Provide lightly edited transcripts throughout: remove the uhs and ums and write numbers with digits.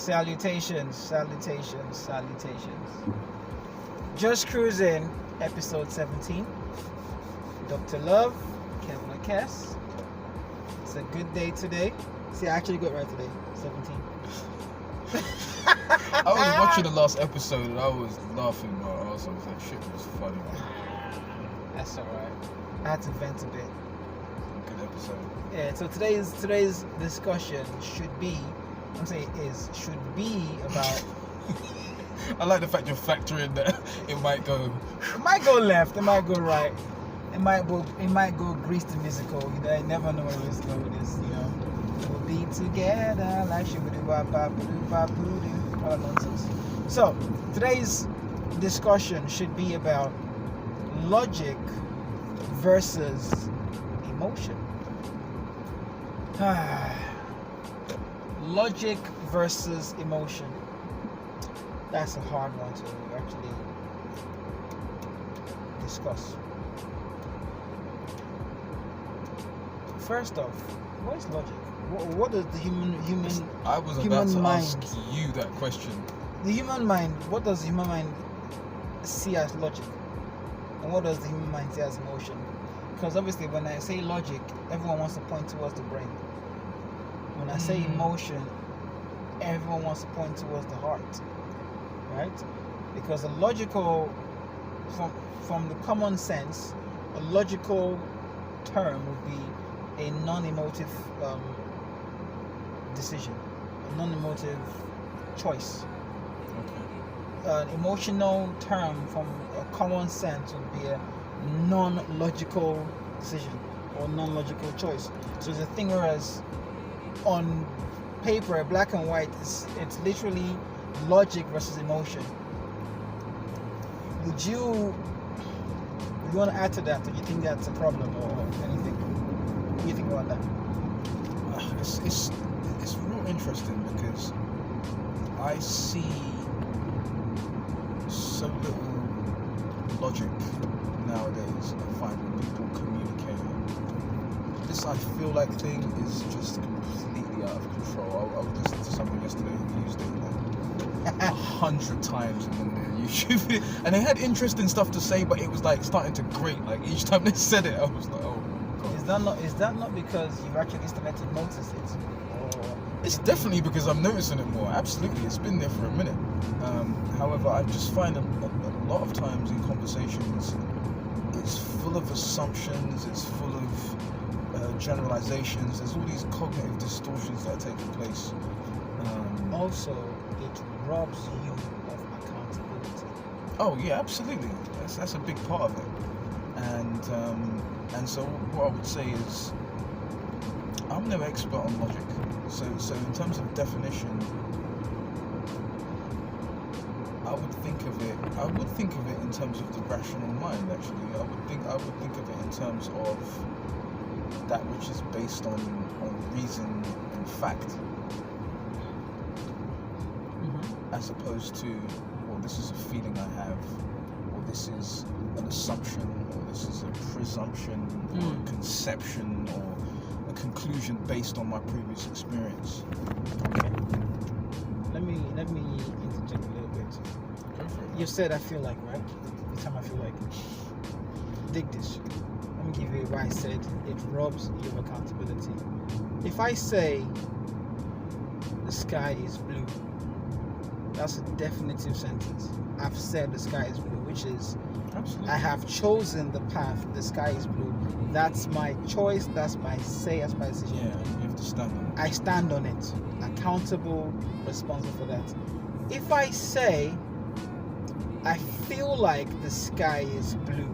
Salutations. Just Cruising, episode 17. Dr. Love, Kevin Kess. It's a good day today. See, I actually got it right today. 17. I was watching the last episode and I was laughing, but I was like, shit was funny. That's alright. I had to vent a bit. Good episode. Yeah, so today's discussion should be about I like the fact you're factoring that it might go left, it might go right, it might go Grease the musical, you know, I never know where it's going with this, you know. We'll be together like all that nonsense. So today's discussion should be about logic versus emotion. Logic versus emotion. That's a hard one to actually discuss. First off, what is logic? What does the human I was human about to mind, ask you that question. The human mind, what does the human mind see as logic? And what does the human mind see as emotion? Because obviously when I say logic, everyone wants to point towards the brain. When I say emotion, everyone wants to point towards the heart, right? Because a logical, from the common sense, a logical term would be a non-emotive decision, a non-emotive choice. Okay. An emotional term from a common sense would be a non-logical decision or non-logical choice. So it's a thing whereas on paper, black and white, it's literally logic versus emotion. Would you want to add to that, or do you think that's a problem or anything? What do you think about that? It's real interesting because I see so little logic nowadays. I find when people communicate, this I feel like thing is just completely out of control. I was listening to someone yesterday who used it like 100 times in the YouTube video, and they had interesting stuff to say, but it was like starting to grate. Like each time they said it, I was like, oh god. Is that not because you've actually started to notice it? It's definitely because I'm noticing it more. Absolutely, it's been there for a minute. However, I just find a lot of times in conversations, it's full of assumptions, it's full of generalizations. There's all these cognitive distortions that are taking place. Also, it robs you of accountability. Oh yeah, absolutely. That's a big part of it. And so what I would say is, I'm no expert on logic. So in terms of definition, I would think of it in terms of the rational mind. Actually, I would think of it in terms of that which is based on reason and fact, as opposed to, well, this is a feeling I have, or this is an assumption, or this is a presumption, or a conception, or a conclusion based on my previous experience. Okay. Let me interject a little bit. Go for it. You said I feel like, right? The time I feel like. Dig this. Let me give you why I said it robs you of accountability. If I say the sky is blue, that's a definitive sentence. I've said the sky is blue, which is Absolutely. I have chosen the path. The sky is blue. That's my choice. That's my say. That's my decision. Yeah, you have to stand on it. I stand on it. Accountable, responsible for that. If I say I feel like the sky is blue,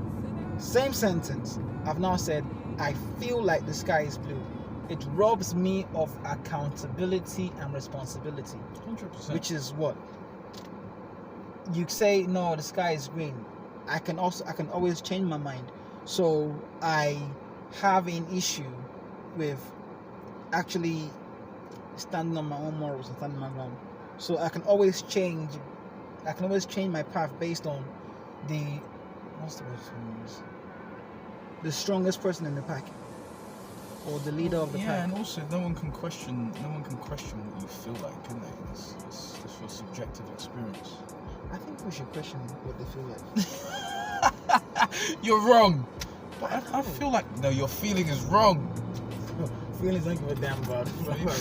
same sentence. I've now said I feel like the sky is blue. It robs me of accountability and responsibility. 100%. Which is what? You say no, the sky is green. I can always change my mind. So I have an issue with actually standing on my own morals and standing my ground. So I can always change my path based on what's the word? The strongest person in the pack. or the leader of the Yeah, pack. and also no one can question what you feel like, can they? It's your subjective experience. I think we should question what they feel like. You're wrong. But I feel like no, your feeling is wrong. Feelings don't give a damn about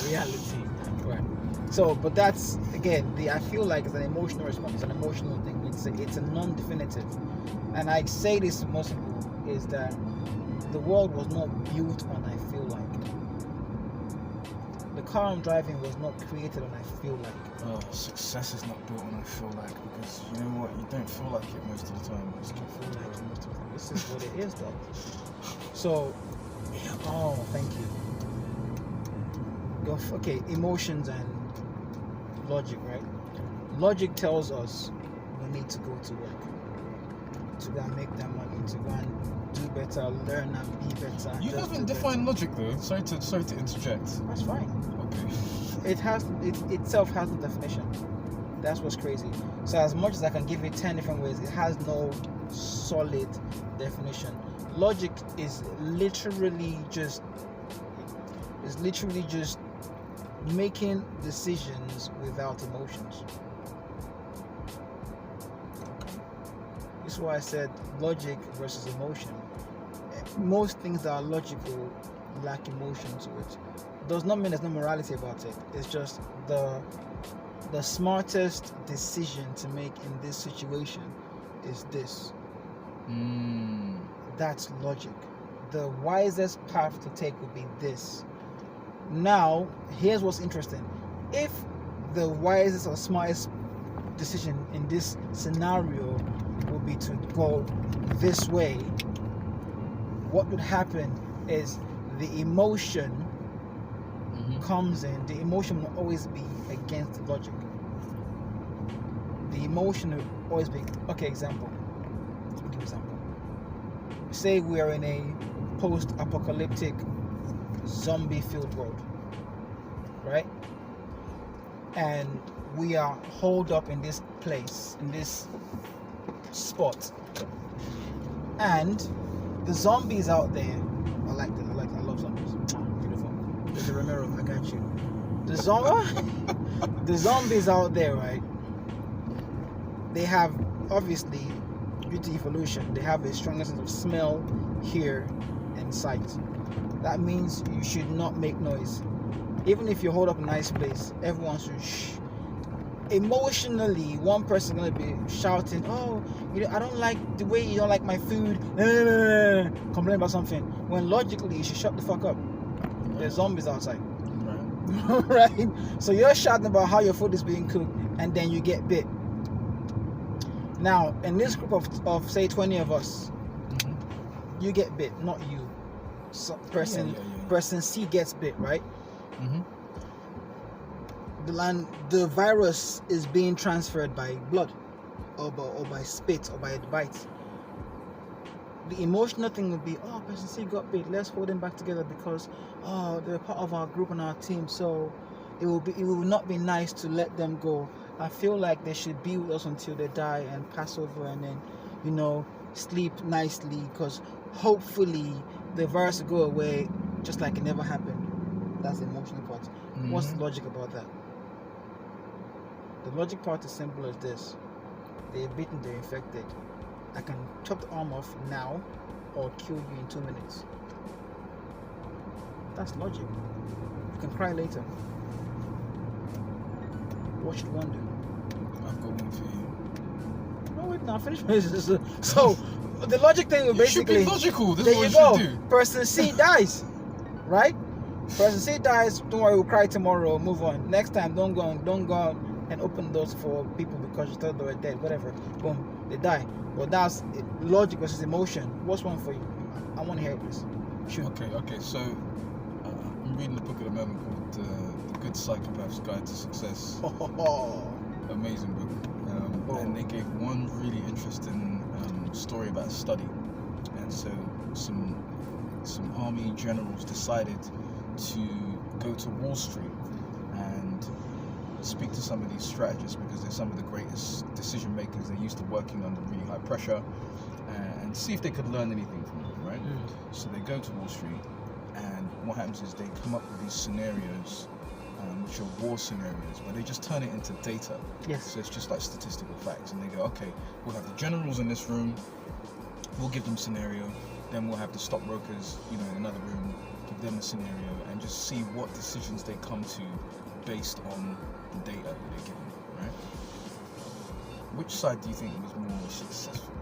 reality. Right. So, but that's again, I feel like it's an emotional response, it's an emotional thing. It's a non-definitive, and I say this to most people is that the world was not built on I feel like. The car I'm driving was not created on I feel like. Oh, success is not built on I feel like, because you know what, you don't feel like it most of the time. Just don't feel like it most of the time. This is what it is, though. So, thank you. Okay, emotions and logic, right? Logic tells us we need to go to work, to go and make that money, to go and do better, learn and be better. You haven't defined logic though. Sorry to interject. That's fine. Okay. It itself has no definition. That's what's crazy. So as much as I can give it 10 different ways, it has no solid definition. Logic is literally just making decisions without emotions. This is why I said logic versus emotion. Most things that are logical lack emotion to it. Does not mean there's no morality about it. It's just the smartest decision to make in this situation is this. That's logic. The wisest path to take would be this. Now, here's what's interesting. If the wisest or smartest decision in this scenario would be to go this way, what would happen is the emotion comes in. The emotion will always be against logic. The emotion will always be, okay, example. Let me give you an example. Say we are in a post-apocalyptic zombie-filled world, right? And we are holed up in this place, in this spot, and the zombies out there. I love zombies. Beautiful. There's a Romero, I got you. The zombies out there, right? They have, obviously, due to evolution, they have a stronger sense of smell, hear, and sight. That means you should not make noise. Even if you hold up a nice place, everyone should shh. Emotionally, one person is going to be shouting, "Oh, I don't like the way you don't like my food," complain about something. When logically, you should shut the fuck up. There's zombies outside. Right? Right? So you're shouting about how your food is being cooked, and then you get bit. Now, in this group of say 20 of us, you get bit, not you. So person C gets bit, right? The virus is being transferred by blood, or by spit, or by a bite. The emotional thing would be, oh, person C got bit, let's hold them back together because they're part of our group and our team, so it will not be nice to let them go. I feel like they should be with us until they die and pass over, and then sleep nicely, because hopefully the virus will go away just like it never happened. That's the emotional part. What's the logic about that? The logic part is simple as this. They're bitten, they're infected. I can chop the arm off now or kill you in 2 minutes. That's logic. You can cry later. What should one do? I've got one for you. No, wait, now finish. So, the logic thing will basically... You should be logical. This there is what you go. should do. Person C dies. Right? Person C dies, don't worry, we'll cry tomorrow, move on. Next time, don't go and open doors for people because you thought they were dead, whatever. Boom, they die. But that's logic versus emotion. What's one for you? I want to hear this. Shoot. Okay. So I'm reading a book at the moment called The Good Psychopath's Guide to Success. Amazing book. And they gave one really interesting story about a study. And so some army generals decided to go to Wall Street and speak to some of these strategists, because they're some of the greatest decision makers. They're used to working under really high pressure, and see if they could learn anything from them, right? So they go to Wall Street, and what happens is they come up with these scenarios, which are war scenarios, but they just turn it into data. Yes. So it's just like statistical facts, and they go, okay, we'll have the generals in this room, we'll give them scenario, then we'll have the stockbrokers, in another room, give them a scenario, and just see what decisions they come to based on the data that they're given, right? Which side do you think was more successful?